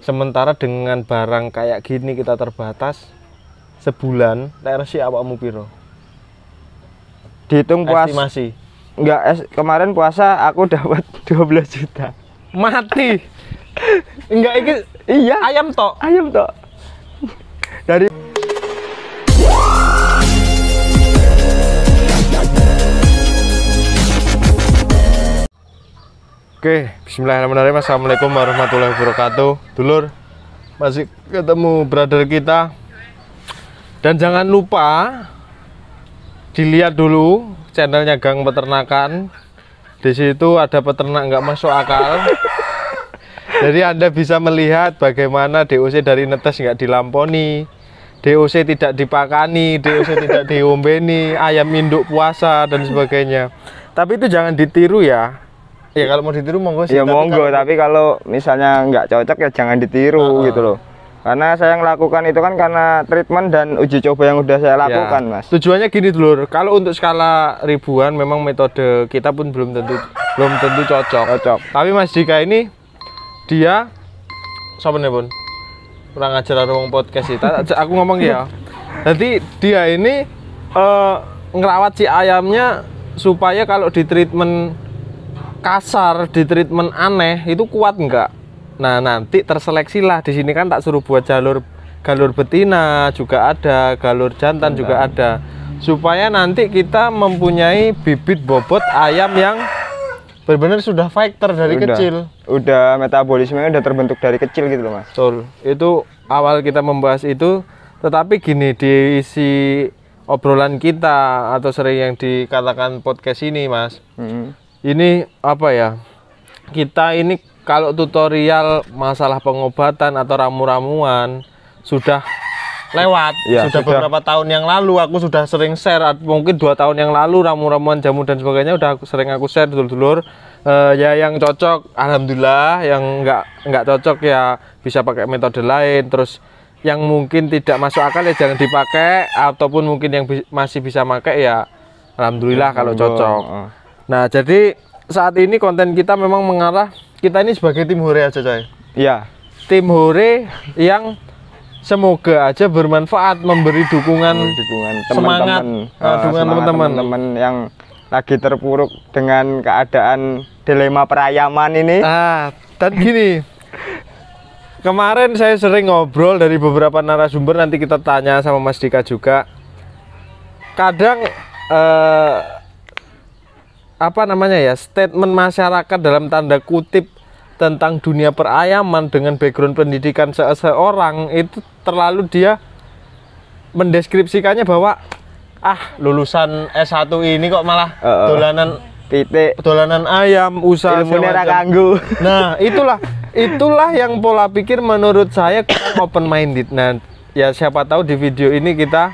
Sementara dengan barang kayak gini kita terbatas sebulan, tak resi awakmu piro? Dihitung puas. Estimasi. Enggak, kemarin puasa aku dapat 12 juta. Mati. Enggak iki Iya, ayam tok. ayam tok. Dari Oke, bismillahirrahmanirrahim. Assalamualaikum warahmatullahi wabarakatuh. Dulur, masih ketemu brother kita. Dan jangan lupa dilihat dulu channelnya Gang Peternakan. Di situ ada peternak nggak masuk akal. Jadi Anda bisa melihat bagaimana DOC dari netes nggak dilamponi, DOC tidak dipakani, DOC tidak diombeni, ayam induk puasa dan sebagainya. Tapi itu jangan ditiru ya. Ya kalau mau ditiru monggo sih. ya monggo, tapi kalau misalnya nggak cocok ya jangan ditiru gitu loh. Karena saya melakukan itu kan karena treatment dan uji coba yang udah saya lakukan, Mas. Tujuannya gini dulur, kalau untuk skala ribuan memang metode kita pun belum tentu cocok. Tapi Mas Dika ini dia siapa nih Bun? Kurang ajar orang podcast itu. Aku ngomong ya. Jadi dia ini ngerawat si ayamnya supaya kalau di treatment kasar, di treatment aneh itu kuat enggak? Nah nanti terseleksilah di sini kan tak suruh buat galur betina juga ada, galur jantan juga ada, supaya nanti kita mempunyai bibit bobot ayam yang benar-benar sudah fighter dari kecil. Udah metabolismenya udah terbentuk dari kecil gitu loh, Mas. Betul. Itu awal kita membahas itu, tetapi gini di isi obrolan kita atau sering yang dikatakan podcast ini, Mas. Ini apa ya? Kita ini kalau tutorial masalah pengobatan atau ramu-ramuan sudah lewat, ya, sudah beberapa tahun yang lalu aku sudah sering share, mungkin 2 tahun yang lalu ramu-ramuan jamu dan sebagainya udah sering aku share dulur-dulur. Ya yang cocok alhamdulillah, yang nggak cocok ya bisa pakai metode lain. Terus yang mungkin tidak masuk akal ya jangan dipakai, ataupun mungkin yang masih bisa pakai ya alhamdulillah kalau cocok. Nah, jadi saat ini konten kita memang mengarah, kita ini sebagai tim hore aja, coy. Iya. Tim hore yang semoga aja bermanfaat, memberi dukungan semangat, dukungan teman-teman yang lagi terpuruk dengan keadaan dilema perayaman ini. Dan gini, kemarin saya sering ngobrol dari beberapa narasumber, nanti kita tanya sama Mas Dika juga. Kadang apa namanya ya, statement masyarakat dalam tanda kutip tentang dunia perayaman dengan background pendidikan seseorang itu terlalu dia mendeskripsikannya bahwa lulusan S1 ini kok malah dolanan ayam, usaha ilmunya ra kanggo. Nah, itulah yang pola pikir menurut saya kurang open minded. Nah, ya siapa tahu di video ini kita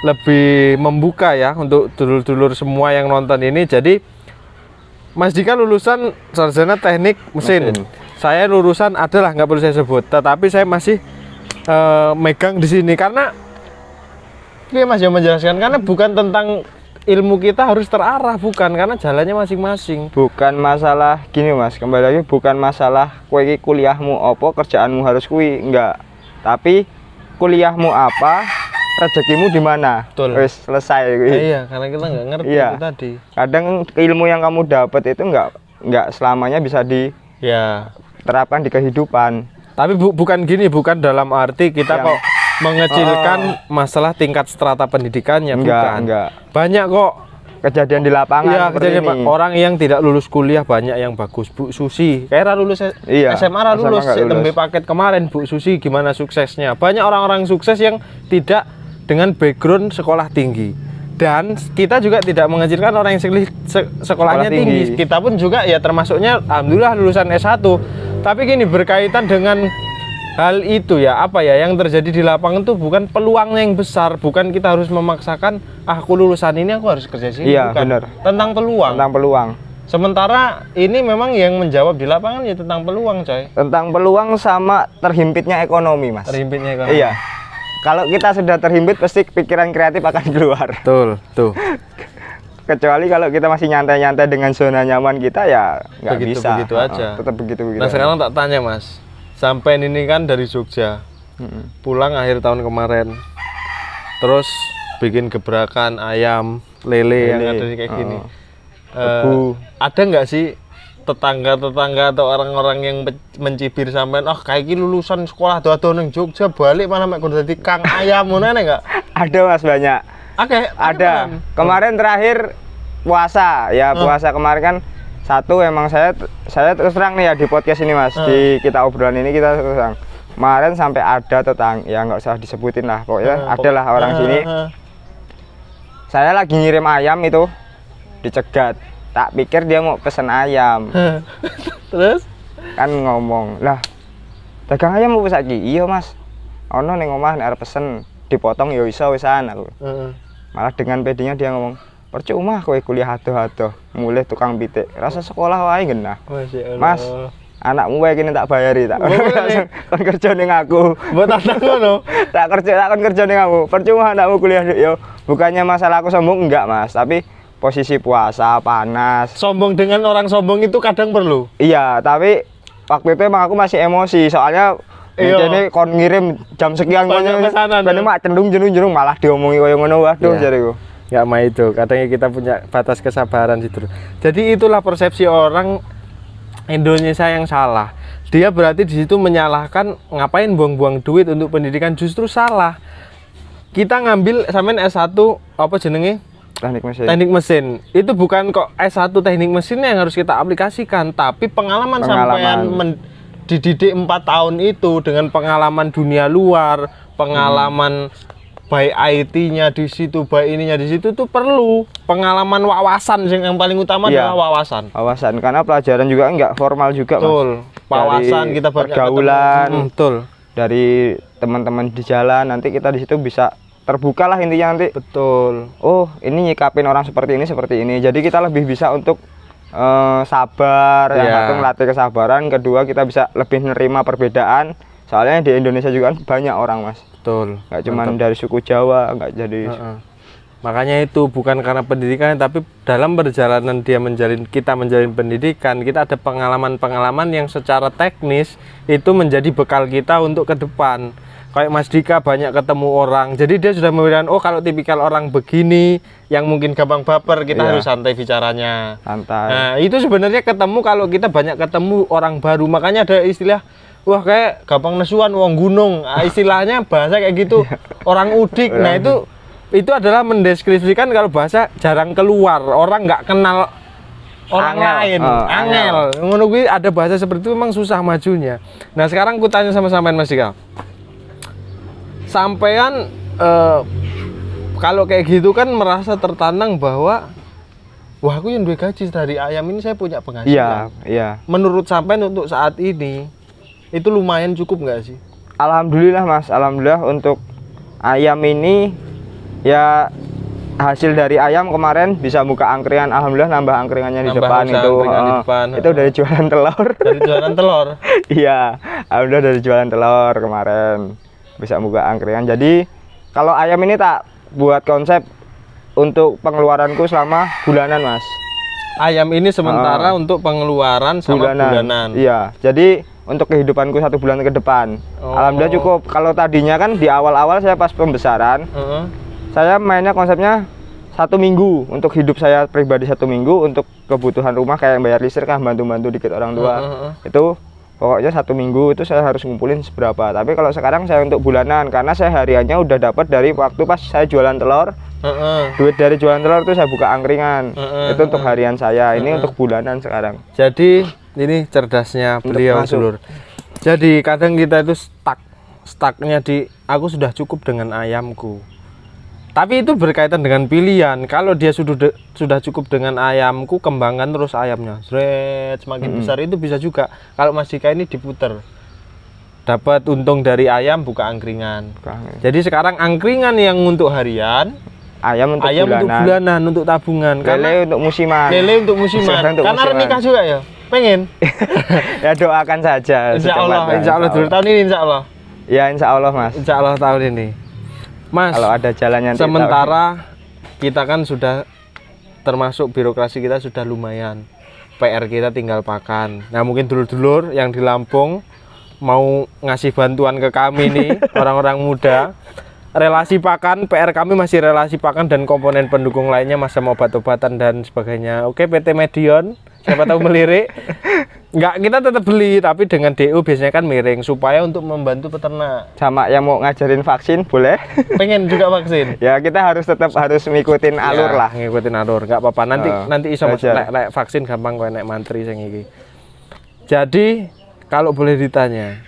lebih membuka ya untuk dulur-dulur semua yang nonton ini. Jadi Mas Dika lulusan sarjana teknik mesin. Saya lulusan adalah nggak perlu saya sebut, tetapi saya masih megang di sini karena ini Mas yang menjelaskan, karena bukan tentang ilmu kita harus terarah, bukan, karena jalannya masing-masing. Bukan masalah gini Mas, kembali lagi bukan masalah kowe kuliahmu apa, kerjaanmu harus kuwi, enggak. Tapi kuliahmu apa, rezekimu di mana? Wis selesai. Iya, karena kita nggak ngerti itu tadi. Kadang ilmu yang kamu dapat itu nggak selamanya bisa diterapkan di kehidupan. Tapi bukan gini, bukan dalam arti kita kok mengecilkan masalah tingkat strata pendidikannya, bukan. Enggak. Banyak kok kejadian di lapangan. Iya, kejadian orang yang tidak lulus kuliah banyak yang bagus. Bu Susi, kayak lulus SMA lulus, tembe paket kemarin Bu Susi gimana suksesnya. Banyak orang-orang sukses yang tidak dengan background sekolah tinggi. Dan kita juga tidak mengecilkan orang yang sekolahnya tinggi. Kita pun juga ya termasuknya alhamdulillah lulusan S1. Tapi gini, berkaitan dengan hal itu ya, apa ya yang terjadi di lapangan tuh bukan peluang yang besar, bukan kita harus memaksakan aku lulusan ini aku harus kerja sini, bukan. Bener. Tentang peluang. Sementara ini memang yang menjawab di lapangan ya tentang peluang, coy. Tentang peluang sama terhimpitnya ekonomi, Mas. Terhimpitnya ekonomi. Iya. Kalau kita sudah terhimpit pasti pikiran kreatif akan keluar. Betul, tuh. Kecuali kalau kita masih nyantai-nyantai dengan zona nyaman kita ya nggak bisa. Begitu aja. Tetap begitu. Nah sekarang tak tanya Mas, Sampai ini kan dari Jogja. Pulang akhir tahun kemarin. Terus bikin gebrakan ayam, lele yang ada kayak gini. Ada nggak sih tetangga-tetangga atau orang-orang yang mencibir sampean, oh kayak gini lulusan sekolah doa neng Jogja balik mana mek kudu dadi kang ayam ngono enggak? Ada Mas, banyak. Ada. Kemarin terakhir puasa ya, puasa kemarin kan satu emang saya terus terang nih ya di podcast ini Mas, di kita obrolan ini kita terus terang. Kemarin sampai ada tetangga, ya nggak usah disebutin lah, pokoknya adalah orang sini. Saya lagi ngirim ayam itu dicegat. Tak pikir dia mau pesen ayam. Terus kan ngomong, "Lah, dagang ayam mau pesen iki?" "Iya, Mas. Ono ning omah nek arep pesen, dipotong ya iso wisan aku." Malah dengan pedenya dia ngomong, "Percuma kowe kuliah ado-ado, mulih tukang pitik. Rasa sekolah wae genah." Mas, anakmu wae kene tak bayari tak. Kon kerja ning aku. Mbok tak ngono. Tak kerja ning aku. Percuma anakmu kuliah yo. Bukannya masalah aku sombong enggak, Mas, tapi posisi puasa panas. Sombong dengan orang sombong itu kadang perlu. Iya, tapi waktu itu emang aku masih emosi soalnya ini kon ngirim jam sekian banyak mak cenderung malah diomongi koyo ngono, waduh jariku. Enggak mah itu, kadang kita punya batas kesabaran situ. Jadi itulah persepsi orang Indonesia yang salah. Dia berarti di situ menyalahkan ngapain buang-buang duit untuk pendidikan, justru salah. Kita ngambil sampean S1 apa jenenge? Teknik mesin. Itu bukan kok S1 teknik mesinnya yang harus kita aplikasikan, tapi pengalaman. Sampean dididik 4 tahun itu dengan pengalaman dunia luar, pengalaman baik IT-nya di situ, baik ininya di situ tuh perlu pengalaman, wawasan yang paling utama adalah wawasan. Wawasan karena pelajaran juga enggak formal juga, betul. Mas. Wawasan dari kita banyak pergaulan, betul. Dari teman-teman di jalan, nanti kita di situ bisa terbuka lah intinya nanti. Betul. Oh, ini nyikapin orang seperti ini. Jadi kita lebih bisa untuk sabar, yang satu ngelatih kesabaran, kedua kita bisa lebih menerima perbedaan. Soalnya di Indonesia juga kan banyak orang, Mas. Betul. Nggak cuma dari suku Jawa, nggak jadi. Makanya itu bukan karena pendidikan, tapi dalam perjalanan kita menjalin pendidikan, kita ada pengalaman-pengalaman yang secara teknis itu menjadi bekal kita untuk ke depan. Kayak Mas Dika banyak ketemu orang, jadi dia sudah membedakan, oh kalau tipikal orang begini yang mungkin gampang baper, kita harus santai bicaranya. Santai. Nah itu sebenarnya ketemu, kalau kita banyak ketemu orang baru, makanya ada istilah, wah kayak gampang nesuan wong gunung, istilahnya bahasa kayak gitu, orang udik. Nah itu adalah mendeskripsikan kalau bahasa jarang keluar, orang nggak kenal orang lain, angel. Ngono kuwi ada bahasa seperti itu, memang susah majunya. Nah sekarang ku tanya sama sampean Mas Dika. Sampean kalau kayak gitu kan merasa tertantang bahwa wah aku yang duwe gaji dari ayam ini, saya punya penghasilan. Iya. Menurut sampean untuk saat ini itu lumayan cukup nggak sih? Alhamdulillah Mas, alhamdulillah untuk ayam ini ya hasil dari ayam kemarin bisa buka angkringan, alhamdulillah nambah angkringannya di depan itu. Itu dari jualan telur. Dari jualan telur. Iya, alhamdulillah dari jualan telur kemarin bisa buka angkringan. Jadi kalau ayam ini tak buat konsep untuk pengeluaranku selama bulanan, Mas. Ayam ini sementara untuk pengeluaran sama bulanan. Iya, jadi untuk kehidupanku 1 bulan ke depan. Alhamdulillah cukup. Kalau tadinya kan di awal-awal saya pas pembesaran, saya mainnya konsepnya 1 minggu untuk hidup saya pribadi, 1 minggu untuk kebutuhan rumah kayak bayar listrik, bantu-bantu dikit orang tua. Itu pokoknya 1 minggu itu saya harus ngumpulin seberapa. Tapi kalau sekarang saya untuk bulanan, karena saya hariannya udah dapat dari waktu pas saya jualan telur. Duit dari jualan telur itu saya buka angkringan. Itu untuk harian saya. Ini untuk bulanan sekarang. Jadi ini cerdasnya beliau, Dulur. Jadi kadang kita itu stucknya di aku sudah cukup dengan ayamku. Tapi itu berkaitan dengan pilihan. Kalau dia sudah cukup dengan ayamku, kembangkan terus ayamnya. Semakin besar itu bisa juga. Kalau Mas Dika ini diputer. Dapat untung dari ayam, buka angkringan. Jadi sekarang angkringan yang untuk harian, ayam untuk bulanan, untuk tabungan. Lele untuk musiman. Lele untuk musiman. Karena nikah juga ya. Pengen. Ya doakan saja. Insya Allah dulu tahun ini insya Allah. Ya insya Allah Mas. Insya Allah tahun ini. Mas, kalau ada jalannya sementara kita kan sudah termasuk birokrasi kita sudah lumayan. PR kita tinggal pakan. Nah mungkin dulur-dulur yang di Lampung mau ngasih bantuan ke kami nih orang-orang muda. Relasi pakan, PR kami masih relasi pakan dan komponen pendukung lainnya, macam obat-obatan dan sebagainya. Oke, PT Medion, siapa tahu melirik. Enggak, kita tetap beli, tapi dengan DO biasanya kan miring supaya untuk membantu peternak. Sama yang mau ngajarin vaksin boleh. Pengen juga vaksin. Ya kita tetap harus ngikutin alur Ya, lah. ngikutin alur, nggak apa-apa. Nanti iso lek vaksin gampang kok nek mantri sing iki. Jadi kalau boleh ditanya,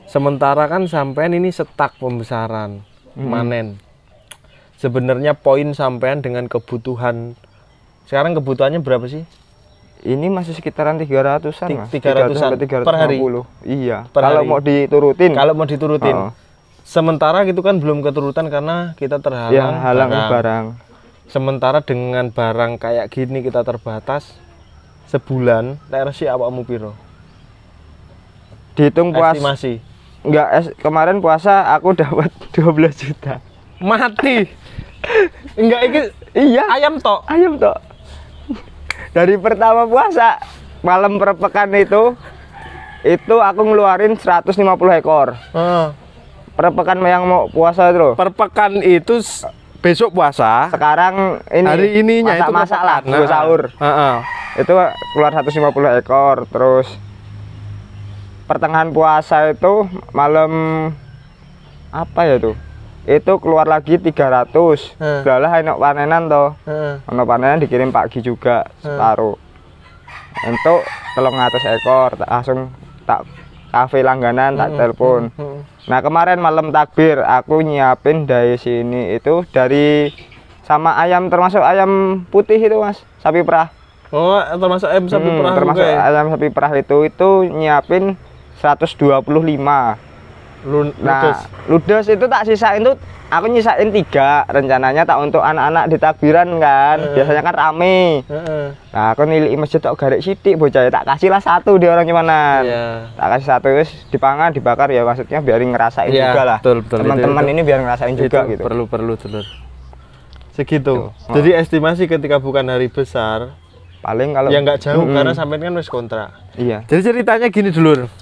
sementara kan sampean ini setak pembesaran, manen. Sebenarnya poin sampean dengan kebutuhan, sekarang kebutuhannya berapa sih? Ini masih sekitaran 300-an Mas. 300-an per hari? Iya, Per kalau hari. mau diturutin. Kalau mau diturutin. Sementara gitu kan belum keturutan karena kita terhalang ya, halang barang. Sementara dengan barang kayak gini kita terbatas, sebulan resi awakmu piro? Dihitung puasa. Estimasi. Enggak, kemarin puasa aku dapat 12 juta. Mati. Enggak, iki Iya, ayam tok. ayam tok. Dari pertama puasa malam perpekan itu aku ngeluarin 150 ekor. Per pekan yang mau puasa itu loh. Per pekan itu besok puasa. Sekarang ini Hari ininya itu masak lah, per pekan. sahur. Itu keluar 150 ekor. Terus pertengahan puasa itu malam apa ya tuh? Itu keluar lagi 300. Lah enak panenan toh. Ono panenan dikirim pagi juga separuh. Untuk 300 ekor langsung tak kafe langganan tak telepon. Nah, kemarin malam takbir aku nyiapin dari sini itu dari sama ayam, termasuk ayam putih itu Mas, sapi perah. Oh, termasuk ayam sapi perah termasuk juga ya? ayam sapi perah itu nyiapin 125. Nah, ludes itu tak sisain tuh, aku nyisain 3 rencananya tak untuk anak-anak di takbiran kan. Biasanya kan rame. Nah, aku nilai masjid tak garek sithik bocah, tak kasih lah 1 di orang cumanan. Tak kasih 1 wis dipangan, dibakar ya, maksudnya biar ngerasain juga lah. Teman-teman ini biar ngerasain juga gitu. Perlu dulur. Segitu. Jadi estimasi ketika bukan hari besar, paling kalau ya nggak jauh karena sampean kan wis kontrak. Iya. Jadi ceritanya gini dulur.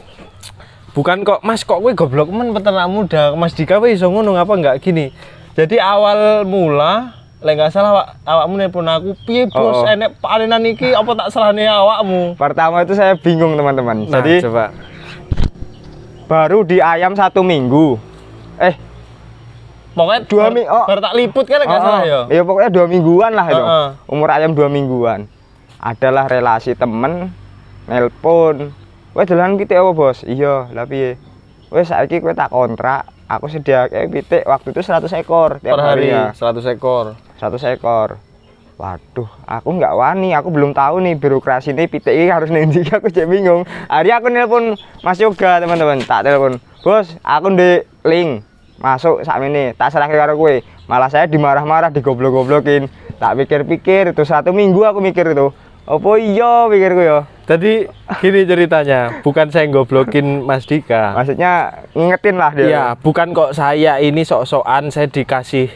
Bukan kok Mas, kok kowe goblok men peternak muda, Mas Dika kowe iso ngono ngapa enggak gini. Jadi awal mula lek enggak salah awakmu nelpon aku, "Piye Bos, enek panenan iki apa tak salahne awakmu?" Pertama itu saya bingung teman-teman. Nah, jadi coba. Baru di ayam 1 minggu. Pokoknya 2 minggu. Baru tak liput kan enggak salah ya. Ya pokoknya 2 mingguan lah itu. Umur ayam 2 mingguan. Adalah relasi temen nelpon. Wes dolan pitik apa, Bos? Iya, lah piye? Wes saiki kowe tak kontrak, aku sediake pitik waktu itu 100 ekor tiap per hari. ya. 100 ekor. 100 ekor. Waduh, aku nggak wani, aku belum tahu nih birokrasi ini pitik ini harus nanti, aku jadi bingung. Akhirnya aku nelpon Mas Yoga teman-teman, tak telepon, "Bos, aku di link masuk saat ini, tak serahke karo kowe." Malah saya dimarah-marah, digoblok-goblokin. Tak pikir-pikir itu 1 minggu aku mikir itu. Apa iya pikirku ya. Jadi gini ceritanya, bukan saya goblokin Mas Dika. Maksudnya ngingetin lah dia. Iya, bukan kok saya ini sok-sokan saya dikasih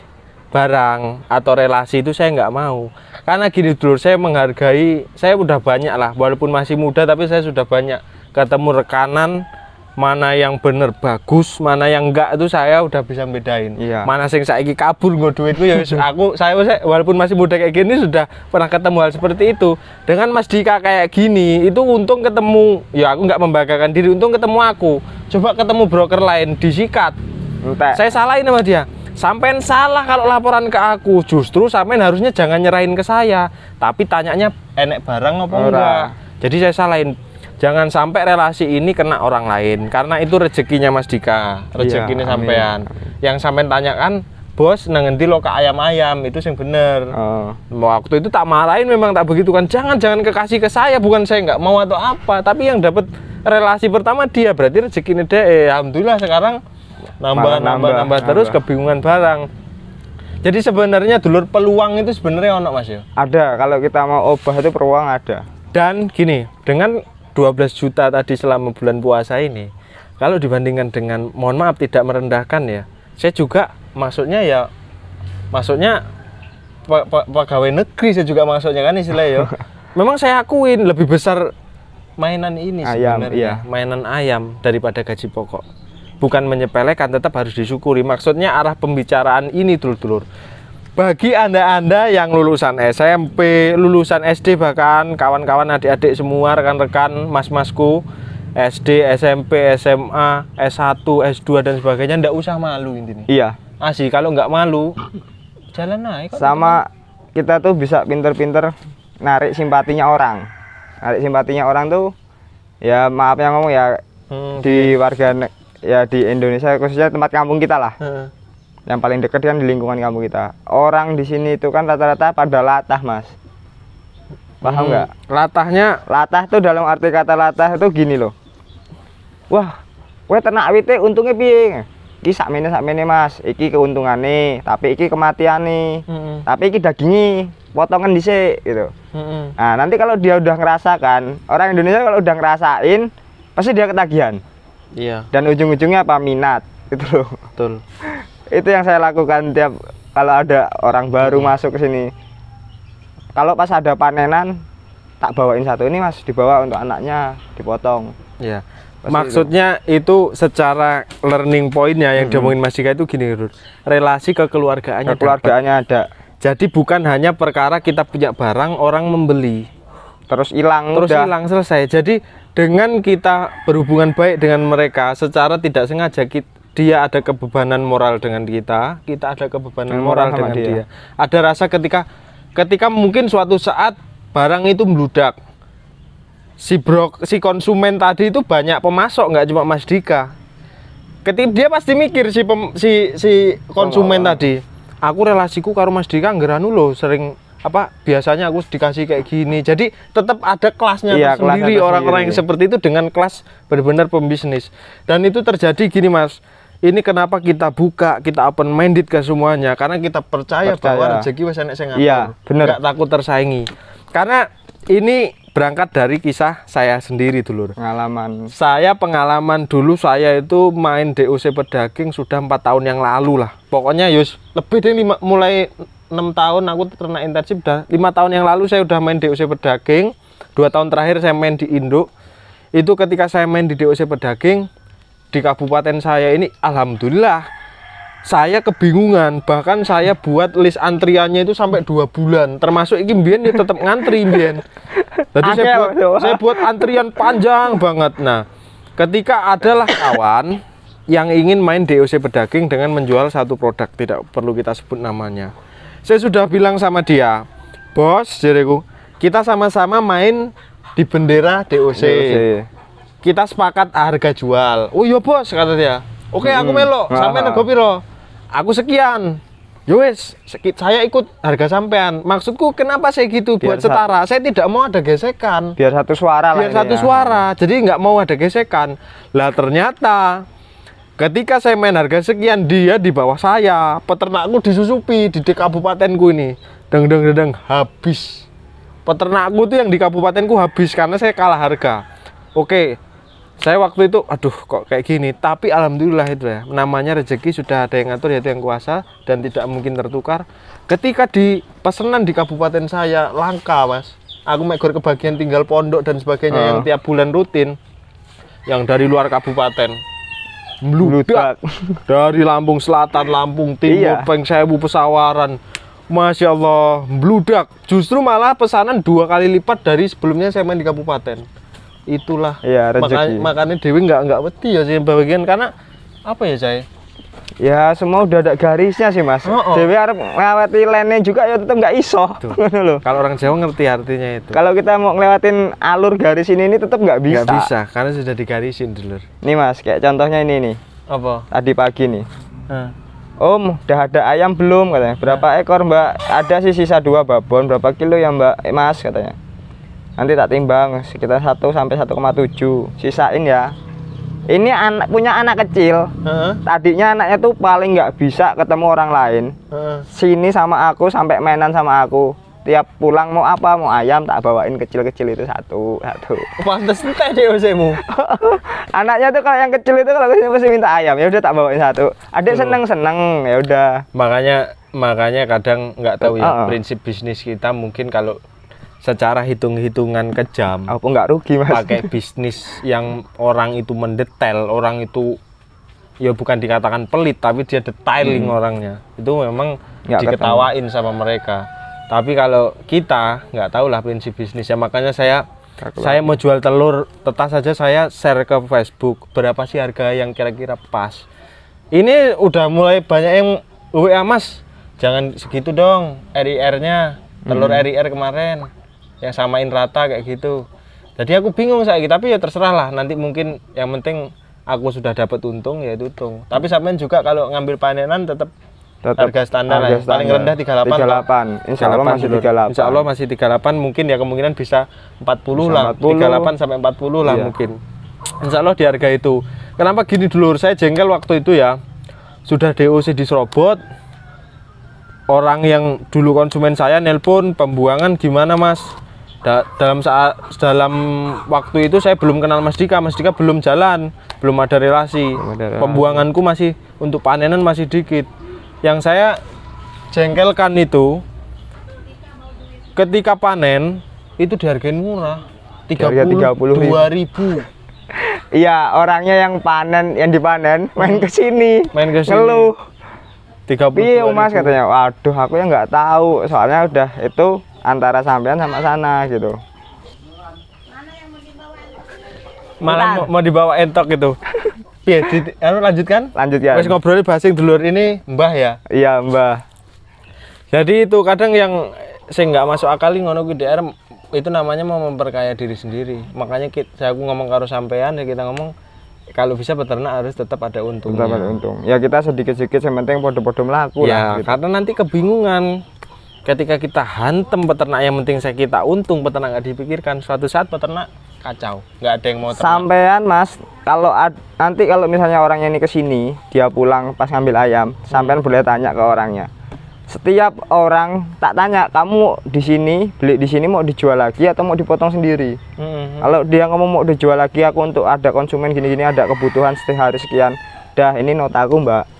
barang atau relasi itu saya nggak mau. Karena gini dulu, saya menghargai, saya udah banyak lah, walaupun masih muda tapi saya sudah banyak ketemu rekanan, mana yang bener bagus, mana yang enggak itu saya udah bisa bedain. Iya. Mana sing saiki kabur nggo duitku ya saya walaupun masih muda kayak gini sudah pernah ketemu hal seperti itu. Dengan Mas Dika kayak gini, itu untung ketemu, ya aku nggak membanggakan diri, untung ketemu aku. Coba ketemu broker lain disikat. Entek. Saya salahin sama dia. Sampean salah kalau laporan ke aku. Justru sampean harusnya jangan nyerahin ke saya, tapi tanyanya enek barang apa enggak. Jadi saya salahin. Jangan sampai relasi ini kena orang lain, karena itu rezekinya Mas Dika, rezekinya sampean. Yang sampean tanyakan, "Bos, nang endi lo ke ayam-ayam?" Itu yang bener. Waktu itu tak marahin, memang tak begitu kan. Jangan kekasih ke saya, bukan saya nggak mau atau apa, tapi yang dapat relasi pertama dia, berarti rezekinya dia. Alhamdulillah sekarang nambah terus kebingungan barang. Jadi sebenarnya dulur peluang itu sebenarnya ono Mas ya. Ada, kalau kita mau obah itu peluang ada. Dan gini, dengan 12 juta tadi selama bulan puasa ini, kalau dibandingkan dengan, mohon maaf tidak merendahkan ya, saya juga maksudnya pegawai negeri saya juga maksudnya kan istilahnya ya. Memang saya akuin lebih besar mainan ini Ayam, sebenarnya. iya. Mainan ayam daripada gaji pokok. Bukan menyepelekan, tetap harus disyukuri. Maksudnya arah pembicaraan ini dulur-dulur. Bagi anda-anda yang lulusan SMP, lulusan SD, bahkan kawan-kawan adik-adik semua, rekan-rekan mas-masku SD, SMP, SMA, S1, S2 dan sebagainya, ndak usah malu intinya. Iya. Asli, kalau nggak malu jalan aja. Sama kita tuh bisa pinter-pinter narik simpatinya orang. Narik simpatinya orang tuh ya maaf yang ngomong ya di warga ya di Indonesia, khususnya tempat kampung kita lah. Yang paling dekat kan di lingkungan kampung kita. Orang di sini itu kan rata-rata pada latah, Mas. Paham nggak? Latahnya, Latah tuh dalam arti kata latah itu gini loh. Wah, kowe ternak wite untungnya piye? Iki sakmene Mas, iki keuntungane, tapi iki kematiane. Tapi iki dagingi, potongan dhisik gitu. Nah, nanti kalau dia udah ngerasakan, orang Indonesia kalau udah ngerasain pasti dia ketagihan. iya, Dan ujung-ujungnya apa? Minat gitu loh. betul. Itu yang saya lakukan tiap kalau ada orang baru masuk ke sini. Kalau pas ada panenan tak bawain satu, ini Mas, dibawa untuk anaknya, dipotong. Iya. Maksudnya itu secara learning point-nya yang diomongin Mas Dika itu gini, Lur. Relasi kekeluargaannya Keluargaannya ada. Jadi bukan hanya perkara kita punya barang orang membeli Terus hilang, terus udah. hilang selesai. Jadi dengan kita berhubungan baik dengan mereka secara tidak sengaja dia ada kebebanan moral dengan kita ada kebebanan moral dengan dia. Ada rasa ketika mungkin suatu saat barang itu meludak. Si konsumen tadi itu banyak pemasok, nggak cuma Mas Dika. Ketika dia pasti mikir si konsumen tadi, aku relasiku karo Mas Dika ngeranu loh, sering biasanya aku dikasih kayak gini. Jadi tetap ada kelasnya tersendiri orang-orang yang seperti itu dengan kelas benar-benar pembisnis. Dan itu terjadi gini Mas. Ini kenapa kita buka, kita open minded ke semuanya, karena kita percaya bahwa rezeki wis enek sing ngatur. Iya, bener. Nggak takut tersaingi. Karena ini berangkat dari kisah saya sendiri dulur. Pengalaman dulu saya itu main DOC pedaging sudah 4 tahun yang lalu lah. Pokoknya yus lebih dari mulai 6 tahun aku ternak intensif, udah 5 tahun yang lalu saya udah main DOC pedaging. 2 tahun terakhir saya main di Indo. Itu ketika saya main di DOC pedaging di kabupaten saya ini, alhamdulillah saya kebingungan, bahkan saya buat list antriannya itu sampai 2 bulan, termasuk iki mbiyen ya tetap ngantri mbiyen. Jadi saya buat antrian panjang banget. Nah, ketika adalah kawan yang ingin main DOC pedaging dengan menjual satu produk, tidak perlu kita sebut namanya. Saya sudah bilang sama dia, bos, jadiku, kita sama-sama main di bendera DOC. Kita sepakat harga jual. Oh iya bos, kata dia. Oke, aku melo. Sampai nego piro? Aku sekian. Yowes, saya ikut harga sampean. Maksudku kenapa saya gitu? Buat setara. Saya tidak mau ada gesekan. Biar satu suara lah. Biar satu suara. Jadi nggak mau ada gesekan. Lah ternyata ketika saya main harga sekian, dia di bawah saya. Peternakku disusupi di kabupatenku ini. Deng habis. Peternakku tuh yang di kabupatenku habis karena saya kalah harga. Oke. Saya waktu itu, aduh kok kayak gini, tapi alhamdulillah itu ya, namanya rezeki sudah ada yang ngatur, yaitu yang kuasa dan tidak mungkin tertukar. Ketika di pesanan di kabupaten saya langka Mas, aku megor kebagian tinggal pondok dan sebagainya yang tiap bulan rutin, yang dari luar kabupaten meludak dari Lampung Selatan, Lampung Timur, Pengsewu, Pesawaran, Masya Allah, meludak. Justru malah pesanan 2 kali lipat dari sebelumnya saya main di kabupaten. Itulah rezeki. Makanya Dewi nggak wedi ya sih bagian, karena apa ya saya ya semua udah ada garisnya sih Mas. Dewi harus melewati lane juga ya tetap nggak iso. Kalau orang Jawa ngerti artinya itu. Kalau kita mau ngelewatin alur garis ini tetap nggak bisa. Nggak bisa karena sudah digarisin dulu. Nih Mas, kayak contohnya ini nih. Apa? Tadi pagi nih. Om, udah ada ayam belum katanya? Berapa ekor Mbak? Ada sih sisa 2 babon. Berapa kilo ya Mbak? Mas katanya. Nanti tak timbang sekitar 1 sampai 1,7. Sisain ya. Ini punya anak kecil. Tadinya anaknya tuh paling nggak bisa ketemu orang lain. Sini sama aku sampai mainan sama aku. Tiap pulang mau apa, mau ayam tak bawain kecil-kecil itu satu. Pantes entek DOC-mu. Anaknya tuh kalau yang kecil itu kalau pasti minta ayam, ya udah tak bawain satu. Adik seneng ya udah. Makanya kadang nggak tahu ya prinsip bisnis kita, mungkin kalau secara hitung-hitungan kejam. Apa nggak rugi mas? Pakai bisnis yang orang itu mendetail, orang itu ya bukan dikatakan pelit, tapi dia detailing orangnya. Itu memang Nggak diketawain sama mereka. Tapi kalau kita nggak tahu lah prinsip bisnisnya, makanya saya mau jual telur, tetap saja saya share ke Facebook berapa sih harga yang kira-kira pas. Ini udah mulai banyak yang WA mas, jangan segitu dong RIR-nya, telur RIR kemarin yang samain rata kayak gitu. Jadi aku bingung saya, tapi ya terserah lah, nanti mungkin yang penting aku sudah dapat untung ya itu untung. Tapi sampean juga kalau ngambil panenan tetap harga standar lah, paling rendah 38. Insya Allah masih 38. Insya Allah masih 38, mungkin ya kemungkinan bisa 40 lah, 38 sampai 40 lah mungkin. Insya Allah di harga itu. Kenapa gini dulur, saya jengkel waktu itu ya, sudah DOC diserobot, orang yang dulu konsumen saya nelpon pembuangan gimana mas. Dalam waktu itu saya belum kenal Mas Dika belum jalan, belum ada relasi. Pembuanganku masih untuk panenan masih dikit. Yang saya jengkelkan itu ketika panen itu dihargain murah, 32.000. Iya, orangnya yang panen, yang dipanen main ke sini, ngeluh. 32.000 mas katanya, waduh aku ya nggak tahu, soalnya udah itu antara sampean sama sana gitu. Malah mau dibawa entok gitu. Lanjutkan? Lanjutkan. Wes ngobrol basing dulur ini Mbah ya? Iya Mbah. Jadi itu kadang yang saya nggak masuk akal ngono ku DR itu namanya mau memperkaya diri sendiri. Makanya saya ngomong karo sampean ya, kita ngomong kalau bisa peternak harus tetap ada untungnya. Tetap ada untung. Ya kita sedikit-sedikit yang penting podo-podo melaku ya, lah. Gitu. Karena nanti kebingungan. Ketika kita hantem peternak yang penting kita untung, peternak nggak dipikirkan, suatu saat peternak kacau, nggak ada yang mau ternak. Sampean mas, nanti kalau misalnya orangnya ini kesini, dia pulang pas ngambil ayam, sampean boleh tanya ke orangnya. Setiap orang tak tanya, kamu di sini beli di sini mau dijual lagi atau mau dipotong sendiri. Kalau dia ngomong mau dijual lagi, aku untuk ada konsumen gini-gini, ada kebutuhan setiap hari sekian, dah ini notaku mbak.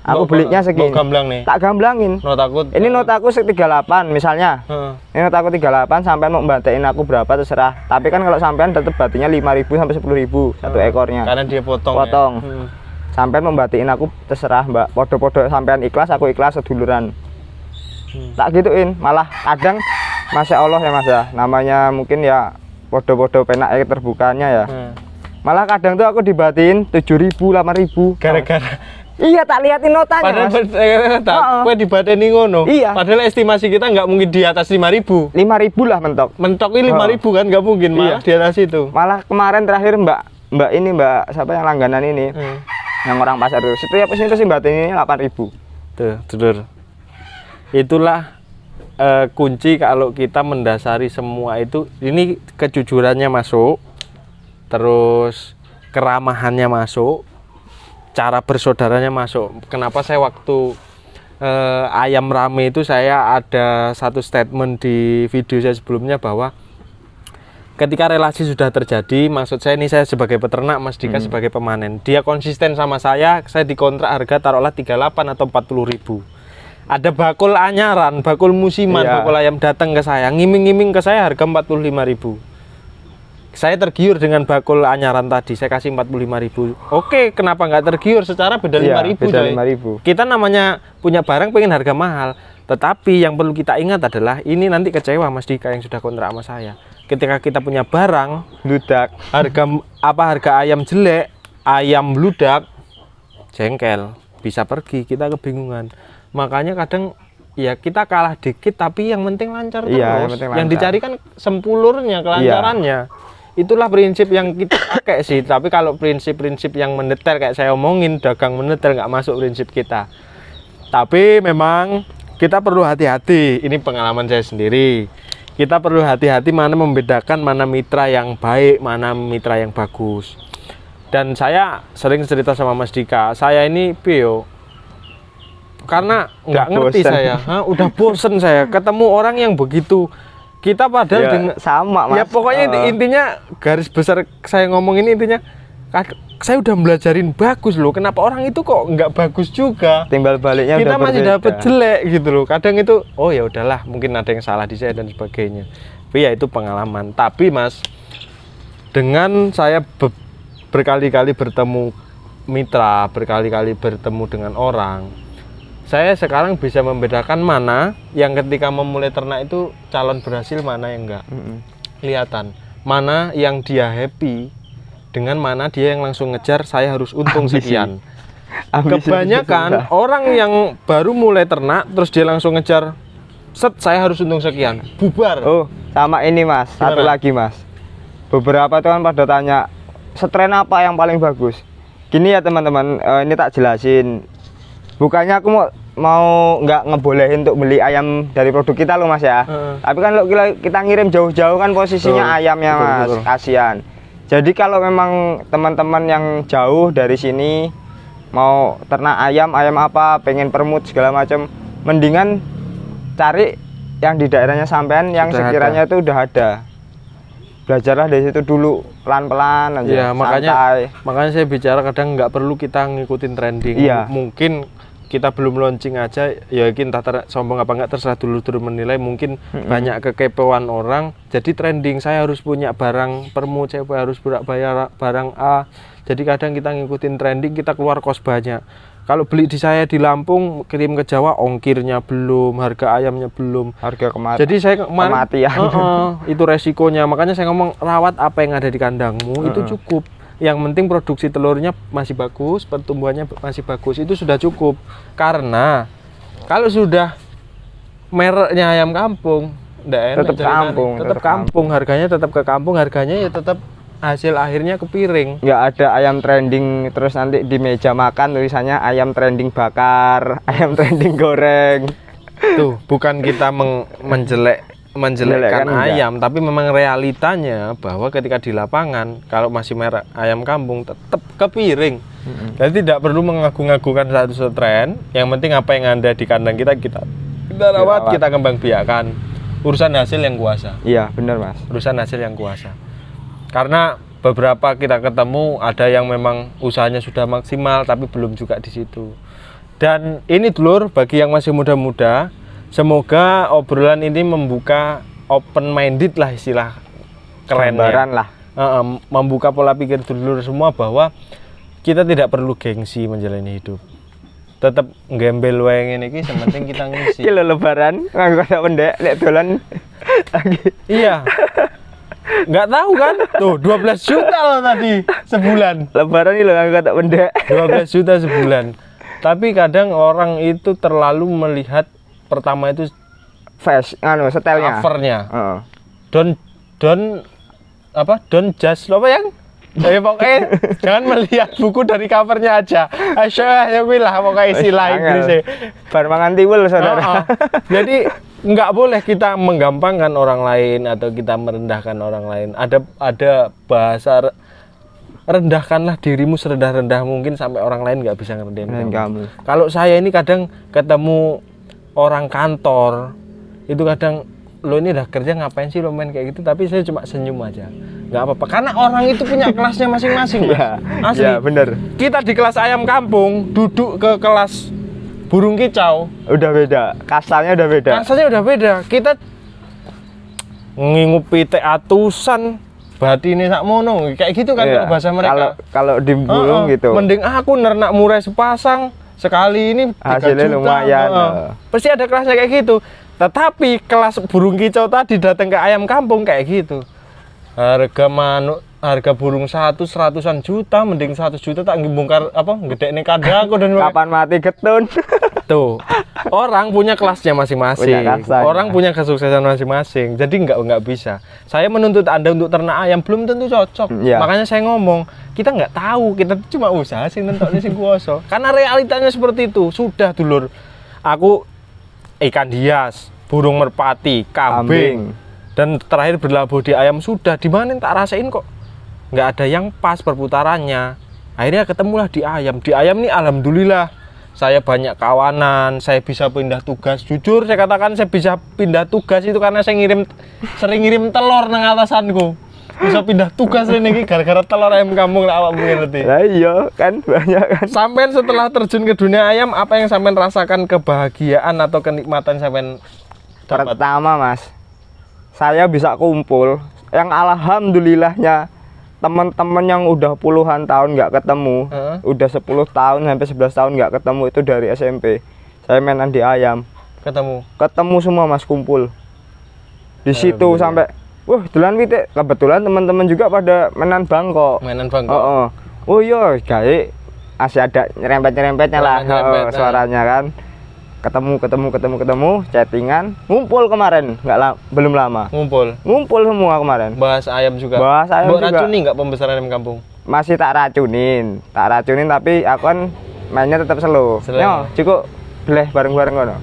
Aku belinya segini. Gamblang nih. Tak gamblangin. Ini notaku 38 misalnya. Ini notaku 38, sampean mau bantein aku berapa terserah. Tapi kan kalau sampean tetap batinya 5.000 sampai 10.000 satu ekornya. Karena dia potong. Ya? Sampean membatiin aku terserah, Mbak. Podo-podo sampean ikhlas, aku ikhlas seduluran. Tak gituin. Malah kadang Masya Allah ya Mas ya. Namanya mungkin ya podo-podo penak terbukanya ya. Malah kadang tuh aku dibatiin 7.000, 8.000. Gara-gara iya, tak liatin notanya. Padahal kowe dibateni ngono. Iya. Padahal estimasi kita nggak mungkin di atas 5.000. 5.000 lah mentok. Mentok ini 5.000 kan nggak mungkin, malah di atas itu. Malah kemarin terakhir Mbak siapa yang langganan ini? Yang orang pasar itu. Setiap kesini tuh sih bateni 8.000. Tuh, Dulur. Itulah kunci kalau kita mendasari semua itu. Ini kejujurannya masuk. Terus keramahannya masuk. Cara bersaudaranya masuk. Kenapa saya waktu ayam rame itu saya ada satu statement di video saya sebelumnya bahwa ketika relasi sudah terjadi, maksud saya ini saya sebagai peternak, Mas Dika sebagai pemanen, dia konsisten sama saya dikontrak harga taruhlah 38 atau 40.000. Ada bakul anyaran, bakul musiman, bakul ayam datang ke saya, ngiming-ngiming ke saya harga 45.000. Saya tergiur dengan bakul anyaran tadi, saya kasih 45.000. Oke, kenapa nggak tergiur? Secara beda 5.000. Beda 5.000. Kita namanya punya barang pengen harga mahal, tetapi yang perlu kita ingat adalah ini nanti kecewa Mas Dika yang sudah kontrak sama saya. Ketika kita punya barang bludak, harga ayam jelek, ayam bludak, jengkel, bisa pergi, kita kebingungan. Makanya kadang ya kita kalah dikit tapi yang penting lancar terus. Yang dicari kan sempulurnya, kelancarannya. Itulah prinsip yang kita pakai sih. Tapi kalau prinsip-prinsip yang mendetail kayak saya omongin, dagang mendetail nggak masuk prinsip kita. Tapi memang kita perlu hati-hati. Ini pengalaman saya sendiri. Kita perlu hati-hati mana membedakan mana mitra yang baik, mana mitra yang bagus. Dan saya sering cerita sama Mas Dika, saya ini Pio, karena nggak ngerti saya, udah bosen saya ketemu orang yang begitu. Kita padahal dengan sama Mas. Ya pokoknya intinya garis besar saya ngomong ini intinya saya udah belajarin bagus loh. Kenapa orang itu kok nggak bagus juga? Timbal baliknya kita masih dapet jelek gitu loh. Kadang itu oh ya udahlah, mungkin ada yang salah di saya dan sebagainya. tapi ya itu pengalaman. Tapi Mas, dengan saya berkali-kali bertemu mitra, berkali-kali bertemu dengan orang, saya sekarang bisa membedakan mana yang ketika memulai ternak itu calon berhasil, mana yang enggak. Kelihatan mana yang dia happy dengan mana dia yang langsung ngejar saya harus untung sekian. Kebanyakan orang yang baru mulai ternak terus dia langsung ngejar set saya harus untung sekian, bubar. Oh, sama ini Mas. Satu lagi Mas. Beberapa tuh kan pada tanya strain apa yang paling bagus. Gini ya teman-teman, ini tak jelasin. Bukannya aku mau nggak ngebolehin untuk beli ayam dari produk kita loh Mas ya. Tapi kan lo kita ngirim jauh-jauh kan posisinya ayamnya Mas, kasihan. Jadi kalau memang teman-teman yang jauh dari sini mau ternak ayam apa, pengen permut segala macam, mendingan cari yang di daerahnya sampean yang sekiranya itu udah ada. Belajarlah dari situ dulu, pelan-pelan aja, ya, santai. Makanya saya bicara kadang nggak perlu kita ngikutin trending. Iya. Mungkin kita belum launching aja, ya entah sombong apa nggak terserah dulu menilai. Mungkin banyak kekepoan orang, jadi trending saya harus punya barang permu, saya harus bayar barang A. Jadi kadang kita ngikutin trending, kita keluar kos banyak. Kalau beli di saya di Lampung, kirim ke Jawa, ongkirnya belum, harga ayamnya belum, harga jadi saya kematian. Itu resikonya. Makanya saya ngomong rawat apa yang ada di kandangmu itu cukup. Yang penting produksi telurnya masih bagus, pertumbuhannya masih bagus, itu sudah cukup. Karena kalau sudah mereknya ayam kampung, tetap kampung, harganya tetap ke kampung, harganya ya tetap hasil akhirnya ke piring. Nggak ada ayam trending terus nanti di meja makan tulisannya ayam trending bakar, ayam trending goreng. Tuh, bukan kita menjelekkan ayam, tapi memang realitanya bahwa ketika di lapangan kalau masih merek ayam kampung tetap ke piring. Jadi tidak perlu mengagung-agungkan satu tren. Yang penting apa yang ada di kandang kita rawat, kita kembang biakan. Urusan hasil yang kuasa. Iya, benar Mas. Urusan hasil yang kuasa. Karena beberapa kita ketemu ada yang memang usahanya sudah maksimal tapi belum juga di situ. Dan ini dulur bagi yang masih muda-muda, semoga obrolan ini membuka open minded lah istilah kerennya. Lah. Membuka pola pikir dulur semua bahwa kita tidak perlu gengsi menjalani hidup. Tetap gembel wae ngene iki, sementing kita ngisi. Iki lebaran nganggo kata pendek lek dolan lagi. Iya. Nggak tahu kan? Tuh 12 juta loh tadi sebulan. Lebaran ini loh nganggo kata pendek. 12 juta sebulan. Tapi kadang orang itu terlalu melihat pertama itu stylenya, covernya. Don't judge apa yang? Ya pokoknya jangan melihat buku dari covernya aja. Asyah ya lah pokoknya istilah Inggrisnya. Bar mangan tiwul saudara. Jadi nggak boleh kita menggampangkan orang lain atau kita merendahkan orang lain. Ada bahasa rendahkanlah dirimu serendah-rendah mungkin sampai orang lain nggak bisa ngerendahin kamu. Kalau saya ini kadang ketemu orang kantor itu kadang lo ini udah kerja ngapain sih lo main kayak gitu, tapi saya cuma senyum aja, nggak apa-apa karena orang itu punya kelasnya masing-masing. Ya, asli ya, bener. Kita di kelas ayam kampung duduk ke kelas burung kicau udah beda, kasarnya udah beda. Kita ngingupi atusan batine sakmono kayak gitu kan. Kalau bahasa mereka kalau di burung gitu mending aku nernak murai sepasang sekali ini 3 hasilnya juta, lumayan. Pasti ada kelasnya kayak gitu. Tetapi kelas burung kicau tadi datang ke ayam kampung kayak gitu, harga burung 100-an juta, mending 100 juta tak bongkar gede nih kandangku dan kapan mati getun. Tuh, orang punya kelasnya masing-masing, orang punya kesuksesan masing-masing. Jadi nggak bisa. Saya menuntut Anda untuk ternak ayam belum tentu cocok. Makanya saya ngomong, kita nggak tahu, kita cuma usaha sing nentokne sing kuwasa. Karena realitanya seperti itu. Sudah dulur, aku ikan hias, burung merpati, kambing, dan terakhir berlabuh di ayam sudah. Di mana tak rasain kok nggak ada yang pas perputarannya. Akhirnya ketemulah di ayam. Di ayam nih alhamdulillah saya banyak kawanan, saya bisa pindah tugas. Jujur saya katakan saya bisa pindah tugas itu karena saya sering ngirim telur nang atasanku. Bisa pindah tugas ini gara-gara telur ayam kampung lah awak ngerti. Lah iya kan banyak kan. Sampai setelah terjun ke dunia ayam, apa yang sampean rasakan kebahagiaan atau kenikmatan sampean dapat? Pertama Mas, saya bisa kumpul. Yang alhamdulillahnya teman-teman yang udah puluhan tahun nggak ketemu, udah 10 tahun sampai 11 tahun nggak ketemu itu dari SMP. Saya mainan di ayam. Ketemu semua Mas, kumpul. Di situ sampai dolan pitik. Kebetulan teman-teman juga pada mainan bangkok. Oh iya, gawe masih ada nyerempet-nyerempetnya lah suaranya kan. Ketemu, chattingan, ngumpul kemarin, belum lama. Ngumpul semua kemarin. Bahas ayam juga. Racuni nggak pembesaran ayam kampung? Masih tak racunin tapi aku kan mainnya tetap slow. Yo, cukup beleh bareng-bareng kono.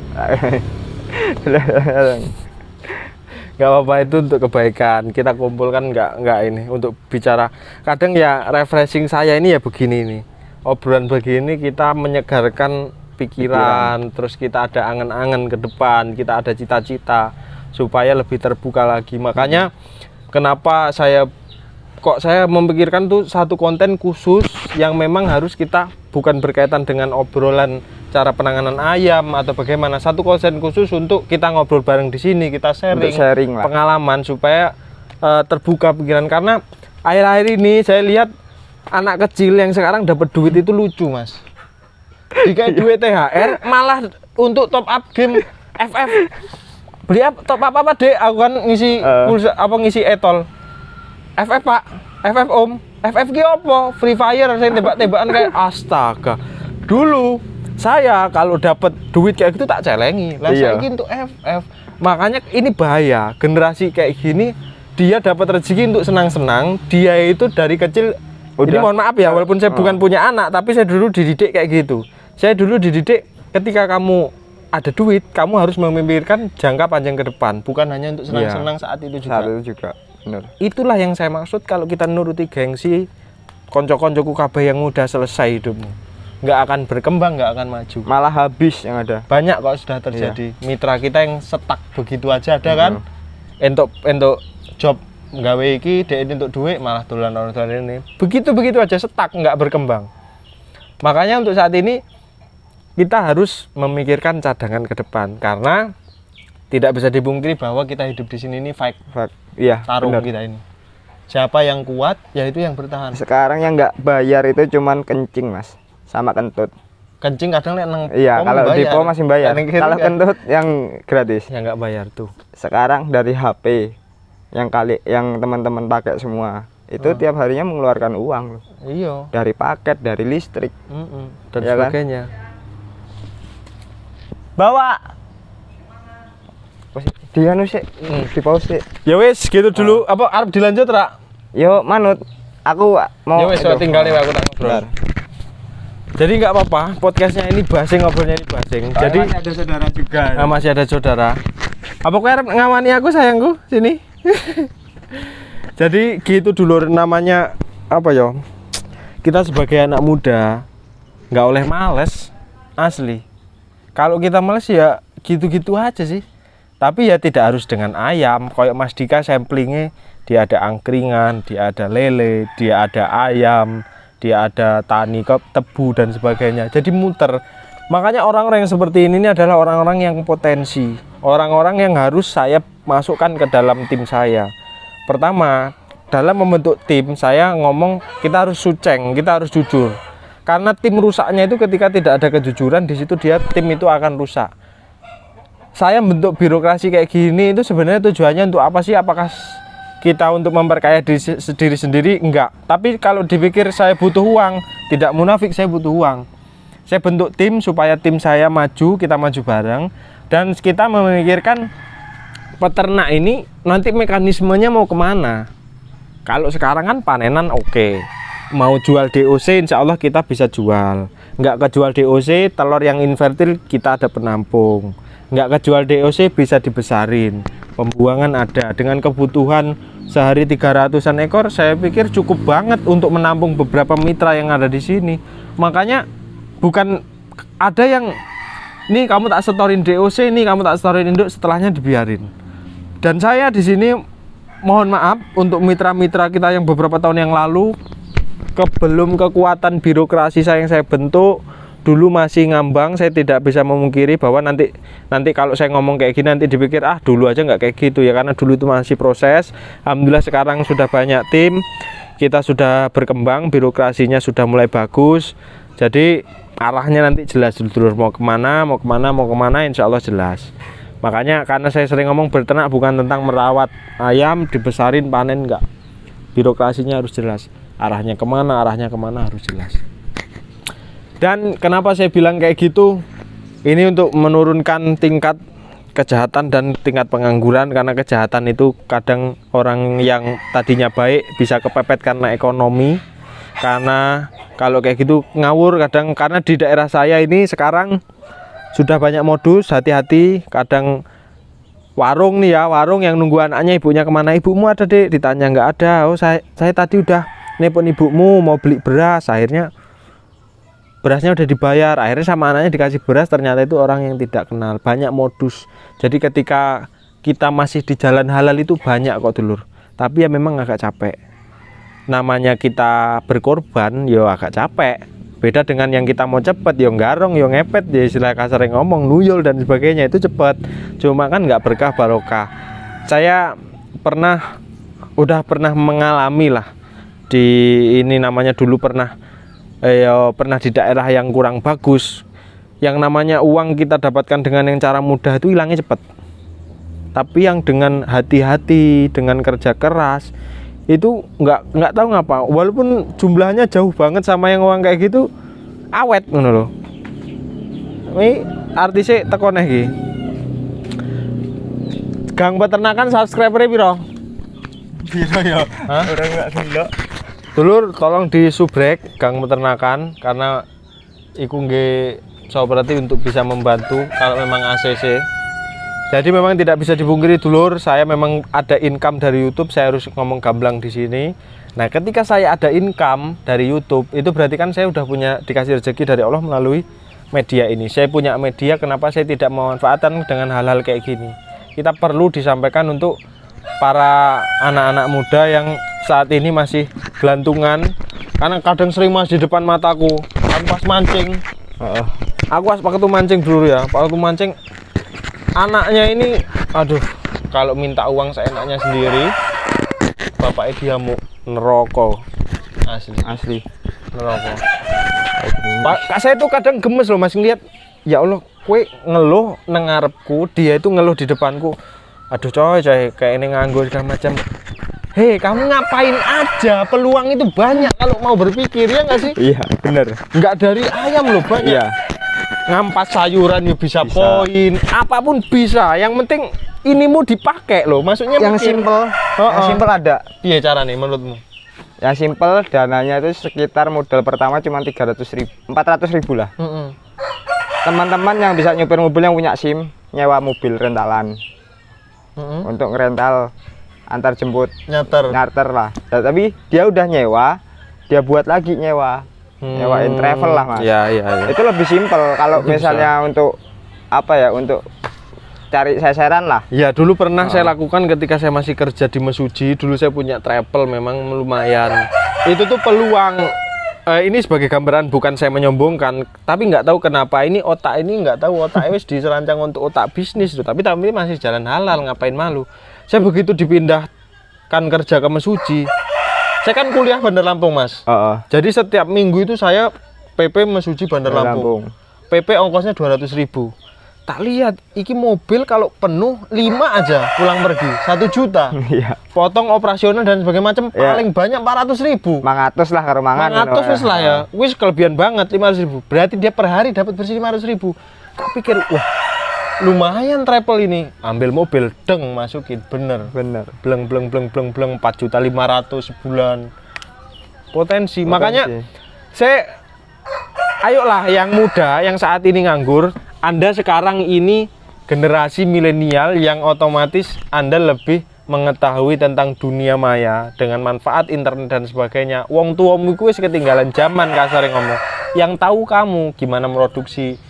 Nggak apa-apa, itu untuk kebaikan. Kita kumpulkan nggak ini untuk bicara. Kadang ya refreshing saya ini ya begini nih. Obrolan begini kita menyegarkan pikiran, terus kita ada angan-angan ke depan, kita ada cita-cita supaya lebih terbuka lagi. Makanya kenapa saya memikirkan tuh satu konten khusus yang memang harus kita bukan berkaitan dengan obrolan cara penanganan ayam atau bagaimana, satu konten khusus untuk kita ngobrol bareng di sini, kita sharing pengalaman supaya terbuka pikiran. Karena akhir-akhir ini saya lihat anak kecil yang sekarang dapat duit itu lucu Mas. Dikai duit THR malah untuk top up game FF. Beli top up apa dek? Aku kan ngisi pulsa ngisi etol. FF Pak, FF Om, FF ki apa? Free Fire saya tembak-tembakan kayak astaga. Dulu saya kalau dapat duit kayak gitu tak celengi. Lah saiki untuk FF. Makanya ini bahaya. Generasi kayak gini dia dapat rezeki untuk senang-senang, dia itu dari kecil. Ini mohon maaf ya, walaupun saya bukan punya anak, tapi saya dulu dididik kayak gitu. Saya dulu dididik ketika kamu ada duit, kamu harus memikirkan jangka panjang ke depan, bukan hanya untuk senang-senang saat itu juga. Saat itu juga, benar. Itulah yang saya maksud kalau kita nuruti gengsi, konco-koncoku kabeh yang udah selesai hidupmu. Nggak akan berkembang, nggak akan maju. Malah habis yang ada. Banyak kok sudah terjadi. Mitra kita yang stuck begitu aja ada kan? Untuk job nggawe iki dhek untuk duit malah dolan ini. Begitu aja stuck, nggak berkembang. Makanya untuk saat ini kita harus memikirkan cadangan ke depan karena tidak bisa dipungkiri bahwa kita hidup di sini ini fight. Iya, sarung bener. Kita ini. Siapa yang kuat, ya itu yang bertahan. Sekarang yang nggak bayar itu cuman kencing Mas, sama kentut. Kencing kadang nang iya, kalau di PO masih bayar. Kalau kentut yang gratis. Yang nggak bayar tuh. Sekarang dari HP yang teman-teman pakai semua itu tiap harinya mengeluarkan uang loh. Iya. Dari paket, dari listrik, dan ya sebagainya. Kan? Bawa. Dia nu sih, di pause sih. Ya wes, gitu dulu. Apa arep dilanjut ra? Yo manut. Aku mau. Ya wes, tinggal nih aku tak ngobrol. Jadi nggak apa-apa, podcastnya ini basing, ngobrolnya ini basing. Jadi masih ada saudara juga. Masih ada saudara. Apa kau arep ngawani aku sayangku sini? Jadi gitu dulu namanya apa ya? Kita sebagai anak muda nggak oleh males asli. Kalau kita males ya gitu-gitu aja sih. Tapi ya tidak harus dengan ayam. Kayak Mas Dika samplingnya dia ada angkringan, dia ada lele, dia ada ayam, dia ada tani tebu dan sebagainya. Jadi muter. Makanya orang-orang yang seperti ini adalah orang-orang yang potensi. Orang-orang yang harus saya masukkan ke dalam tim saya. Pertama, dalam membentuk tim saya ngomong kita harus suceng, kita harus jujur. Karena tim rusaknya itu ketika tidak ada kejujuran, di situ tim itu akan rusak. Saya bentuk birokrasi kayak gini itu sebenarnya tujuannya untuk apa sih? Apakah kita untuk memperkaya diri sendiri? Enggak. Tapi kalau dipikir saya butuh uang, tidak munafik, saya butuh uang. Saya bentuk tim supaya tim saya maju, kita maju bareng, dan kita memikirkan peternak ini nanti mekanismenya mau kemana. Kalau sekarang kan panenan oke. Mau jual DOC insya Allah kita bisa jual. Nggak kejual DOC, telur yang infertil kita ada penampung. Nggak kejual DOC bisa dibesarin. Pembuangan ada. Dengan kebutuhan sehari 300-an ekor, saya pikir cukup banget untuk menampung beberapa mitra yang ada di sini. Makanya bukan ada yang nih kamu tak setorin DOC, nih kamu tak setorin induk, setelahnya dibiarin. Dan saya di sini mohon maaf untuk mitra-mitra kita yang beberapa tahun yang lalu belum kekuatan birokrasi yang saya bentuk, dulu masih ngambang, saya tidak bisa memungkiri bahwa nanti kalau saya ngomong kayak gini nanti dipikir ah dulu aja nggak kayak gitu ya, karena dulu itu masih proses. Alhamdulillah sekarang sudah banyak tim, kita sudah berkembang, birokrasinya sudah mulai bagus, jadi arahnya nanti jelas dulur, mau kemana insya Allah jelas. Makanya karena saya sering ngomong berternak bukan tentang merawat ayam dibesarin panen, enggak, birokrasinya harus jelas, arahnya kemana harus jelas. Dan kenapa saya bilang kayak gitu, ini untuk menurunkan tingkat kejahatan dan tingkat pengangguran, karena kejahatan itu kadang orang yang tadinya baik bisa kepepet karena ekonomi. Karena kalau kayak gitu ngawur kadang, karena di daerah saya ini sekarang sudah banyak modus, hati-hati. Kadang warung nih ya, warung yang nunggu anaknya, ibunya kemana, ibumu ada dek, ditanya nggak ada, oh saya tadi udah nepon ibumu mau beli beras, akhirnya berasnya udah dibayar, akhirnya sama anaknya dikasih beras, ternyata itu orang yang tidak kenal. Banyak modus. Jadi ketika kita masih di jalan halal itu banyak kok dulur, tapi ya memang agak capek. Namanya kita berkorban ya agak capek. Beda dengan yang kita mau cepet, ya garong, ya ngepet, ya istilah kasar yang ngomong, nuyul dan sebagainya, itu cepet. Cuma kan nggak berkah barokah. Saya udah pernah mengalami lah di ini, namanya dulu pernah di daerah yang kurang bagus. Yang namanya uang kita dapatkan dengan yang cara mudah itu hilangnya cepet. Tapi yang dengan hati-hati, dengan kerja keras, itu nggak tahu ngapa, walaupun jumlahnya jauh banget sama yang uang kayak gitu, awet ngono loh. Ini artisnya teko neh iki. Gang Peternakan subscriber-nya piro? Piro ya? Hah? Orang nggak delok. Dulur tolong disubrek Gang Peternakan, karena iku nggih seperti untuk bisa membantu kalau memang ACC. Jadi memang tidak bisa dipungkiri dulur, saya memang ada income dari YouTube, saya harus ngomong gamblang di sini. Nah, ketika saya ada income dari YouTube, itu berarti kan saya udah punya, dikasih rezeki dari Allah melalui media ini. Saya punya media, kenapa saya tidak memanfaatkan dengan hal-hal kayak gini? Kita perlu disampaikan untuk para anak-anak muda yang saat ini masih gelantungan, karena kadang sering mas di depan mataku, aku pas mancing, aku pas waktu mancing dulu ya, waktu mancing anaknya ini, aduh, kalau minta uang seenaknya sendiri, bapaknya dia mau neroko, asli neroko. Pak, saya tuh kadang gemes loh mas ngeliat, ya Allah, kue ngeluh nengarepku, dia itu ngeluh di depanku, aduh coy kayak ini nganggur segala macam. Hei, kamu ngapain aja, peluang itu banyak kalau mau berpikir, ya nggak sih? Iya bener, nggak dari ayam loh, banyak. iya. Ngampas sayuran ya bisa poin, apapun bisa, yang penting inimu dipakai loh, maksudnya Yang mikir. simple, yang simple ada. Iya cara nih menurutmu? Yang simple dananya itu sekitar modal pertama cuma 400.000 lah. Teman-teman yang bisa nyupir mobil, yang punya SIM, nyewa mobil rentalan untuk ngerental antar jemput, nyarter lah. Nah, tapi dia udah nyewa, dia buat lagi nyewain travel lah mas. Ya. Itu lebih simpel. Kalau misalnya untuk apa ya, untuk cari seseran lah. Ya dulu pernah saya lakukan ketika saya masih kerja di Mesuji. Dulu saya punya travel, memang lumayan. Itu tuh peluang. Ini sebagai gambaran, bukan saya menyombongkan, tapi nggak tahu kenapa ini nggak tahu otaknya wis diserancang untuk otak bisnis tuh. Tapi masih jalan halal, ngapain malu. Saya begitu dipindahkan kerja ke Mesuji, saya kan kuliah Bandar Lampung mas. Jadi setiap minggu itu saya PP Mesuji Bandar Lampung. PP ongkosnya 200.000. Tak lihat, iki mobil kalau penuh 5 aja pulang pergi 1 juta. Iya. Potong operasional dan sebagainya macam, paling banyak 400.000. 500 lah karo mangan. 500 wis lah ya. Wis kelebihan banget 500.000. Berarti dia per hari dapat bersih 500.000. Tak pikir, wah, lumayan travel ini. Ambil mobil, deng masukin, bener. Bleng 4.500.000 sebulan. Potensi. Makanya ayolah yang muda yang saat ini nganggur, Anda sekarang ini generasi milenial yang otomatis Anda lebih mengetahui tentang dunia maya dengan manfaat internet dan sebagainya. Wong tuamu itu wis ketinggalan zaman, kasar ngomong. Yang tahu kamu gimana produksi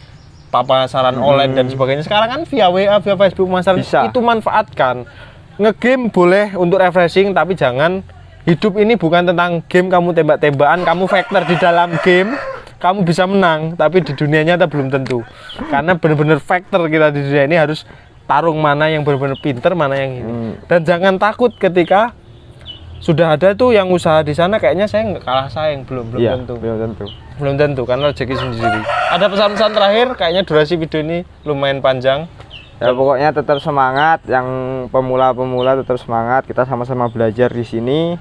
papasaran online dan sebagainya. Sekarang kan via WA, via Facebook pemasaran, itu manfaatkan. Ngegame boleh untuk refreshing, tapi jangan, hidup ini bukan tentang game kamu tembak-tembakan, kamu factor di dalam game. kamu bisa menang, tapi di dunia nyata belum tentu. Karena benar-benar faktor kita di dunia ini harus tarung mana yang benar-benar pinter, mana yang ini. Dan jangan takut ketika sudah ada tuh yang usaha di sana, kayaknya saya nggak kalah saing, belum Iya, tentu. belum tentu Karena rezeki sendiri. Ada pesan-pesan terakhir, kayaknya durasi video ini lumayan panjang. ya. Pokoknya tetap semangat, yang pemula-pemula tetap semangat, kita sama-sama belajar di sini.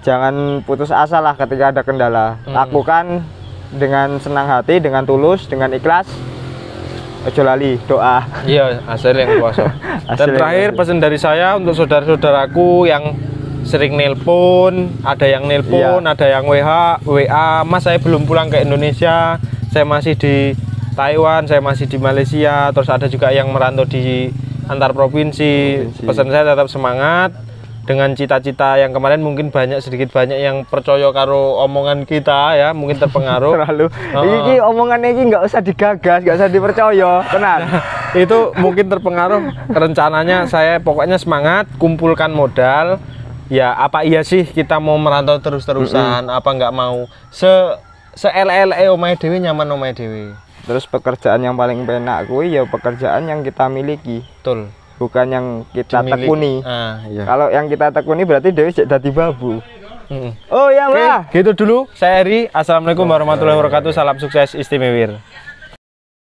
Jangan putus asa lah ketika ada kendala. Lakukan dengan senang hati, dengan tulus, dengan ikhlas. Ojo lali doa. Iya, hasil yang kuasa. Dan terakhir pesan dari saya untuk saudara-saudaraku yang sering nelpon, ada yang nelpon, ada yang WA, Mas saya belum pulang ke Indonesia, saya masih di Taiwan, saya masih di Malaysia, terus ada juga yang merantau di antar provinsi. Pesan saya tetap semangat dengan cita-cita yang kemarin, mungkin sedikit banyak yang percaya karo omongan kita ya, mungkin terpengaruh. Terlalu. Ini omongan ini nggak usah digagas, nggak usah dipercaya, tenang. Itu mungkin terpengaruh. Rencananya saya pokoknya semangat, kumpulkan modal. Ya apa iya sih kita mau merantau terus-terusan, apa nggak mau se-ele omahe dhewe, nyaman omahe dhewe. Terus pekerjaan yang paling penak kuwi ya pekerjaan yang kita miliki. Betul. Bukan yang kita tekuni. Iya. Kalau yang kita tekuni berarti dewe cek dadi babu. Oh ya, Mbak. Gitu dulu. Saya Eri. Assalamualaikum warahmatullahi wabarakatuh. Salam sukses istimewir.